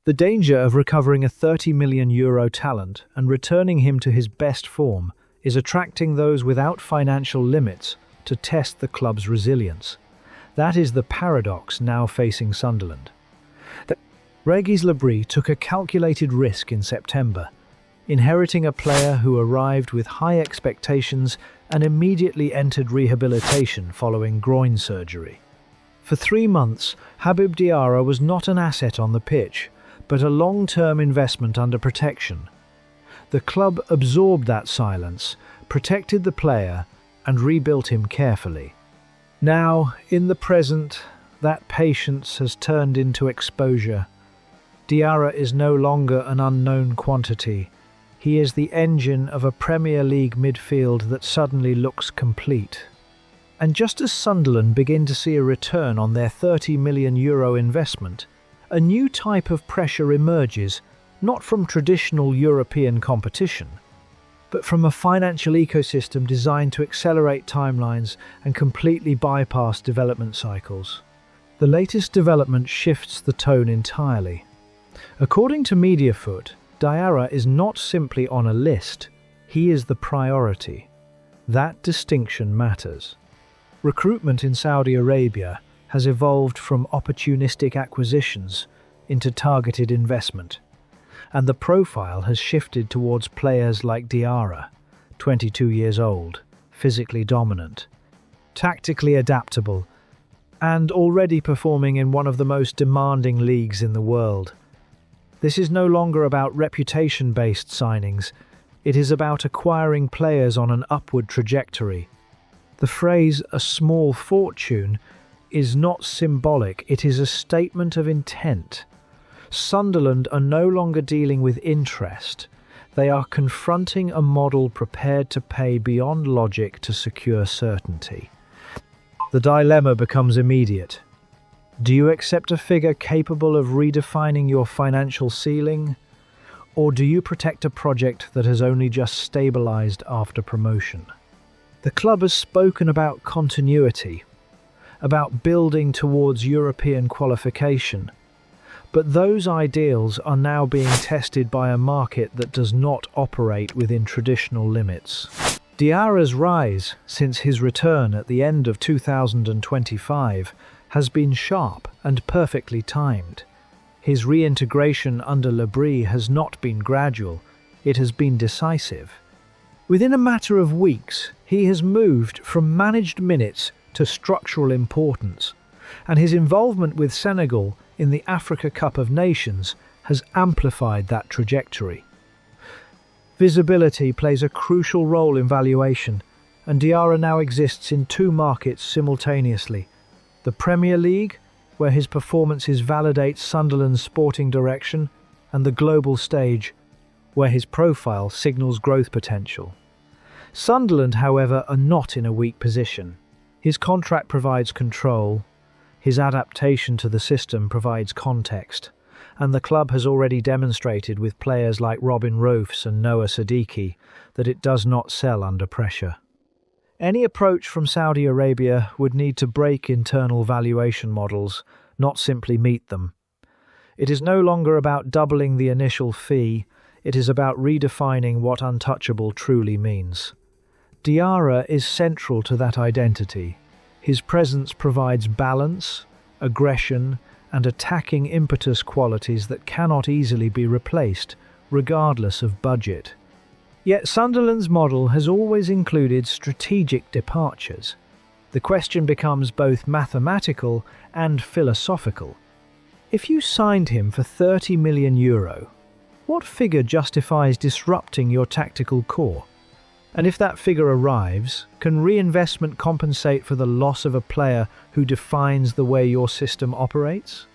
The danger of recovering a €30 million talent and returning him to his best form is attracting those without financial limits to test the club's resilience. That is the paradox now facing Sunderland. Régis Le Bris took a calculated risk in September, inheriting a player who arrived with high expectations and immediately entered rehabilitation following groin surgery. For 3 months, Habib Diarra was not an asset on the pitch, but a long-term investment under protection. The club absorbed that silence, protected the player, and rebuilt him carefully. Now, in the present, that patience has turned into exposure. Diara is no longer an unknown quantity. He is the engine of a Premier League midfield that suddenly looks complete. And just as Sunderland begin to see a return on their €30 million investment, a new type of pressure emerges, not from traditional European competition, but from a financial ecosystem designed to accelerate timelines and completely bypass development cycles. The latest development shifts the tone entirely. According to MediaFoot, Diara is not simply on a list, he is the priority. That distinction matters. Recruitment in Saudi Arabia has evolved from opportunistic acquisitions into targeted investment, and the profile has shifted towards players like Diara, 22 years old, physically dominant, tactically adaptable, and already performing in one of the most demanding leagues in the world. This is no longer about reputation-based signings, it is about acquiring players on an upward trajectory. The phrase, "a small fortune," is not symbolic, it is a statement of intent. Sunderland are no longer dealing with interest. They are confronting a model prepared to pay beyond logic to secure certainty. The dilemma becomes immediate. Do you accept a figure capable of redefining your financial ceiling? Or do you protect a project that has only just stabilized after promotion? The club has spoken about continuity, about building towards European qualification, but those ideals are now being tested by a market that does not operate within traditional limits. Diarra's rise since his return at the end of 2025 has been sharp and perfectly timed. His reintegration under Le Bris has not been gradual, it has been decisive. Within a matter of weeks, he has moved from managed minutes to structural importance, and his involvement with Senegal in the Africa Cup of Nations has amplified that trajectory. Visibility plays a crucial role in valuation, and Diara now exists in 2 markets simultaneously: the Premier League, where his performances validate Sunderland's sporting direction, and the global stage, where his profile signals growth potential. Sunderland, however, are not in a weak position. His contract provides control, his adaptation to the system provides context, and the club has already demonstrated with players like Robin Roufs and Noah Siddiqui that it does not sell under pressure. Any approach from Saudi Arabia would need to break internal valuation models, not simply meet them. It is no longer about doubling the initial fee, it is about redefining what untouchable truly means. Diara is central to that identity. His presence provides balance, aggression, and attacking impetus qualities that cannot easily be replaced, regardless of budget. Yet Sunderland's model has always included strategic departures. The question becomes both mathematical and philosophical. If you signed him for €30 million, what figure justifies disrupting your tactical core? And if that figure arrives, can reinvestment compensate for the loss of a player who defines the way your system operates?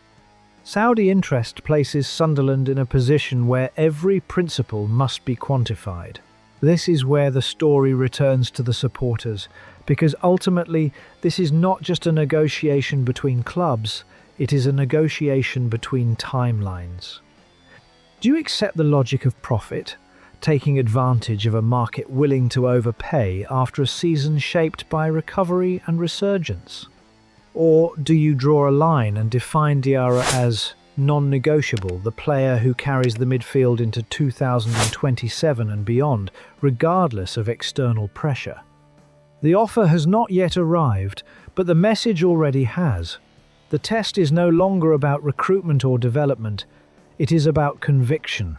Saudi interest places Sunderland in a position where every principle must be quantified. This is where the story returns to the supporters, because ultimately this is not just a negotiation between clubs, it is a negotiation between timelines. Do you accept the logic of profit, taking advantage of a market willing to overpay after a season shaped by recovery and resurgence? Or do you draw a line and define Diara as non-negotiable, the player who carries the midfield into 2027 and beyond, regardless of external pressure. The offer has not yet arrived, but the message already has. The test is no longer about recruitment or development, it is about conviction.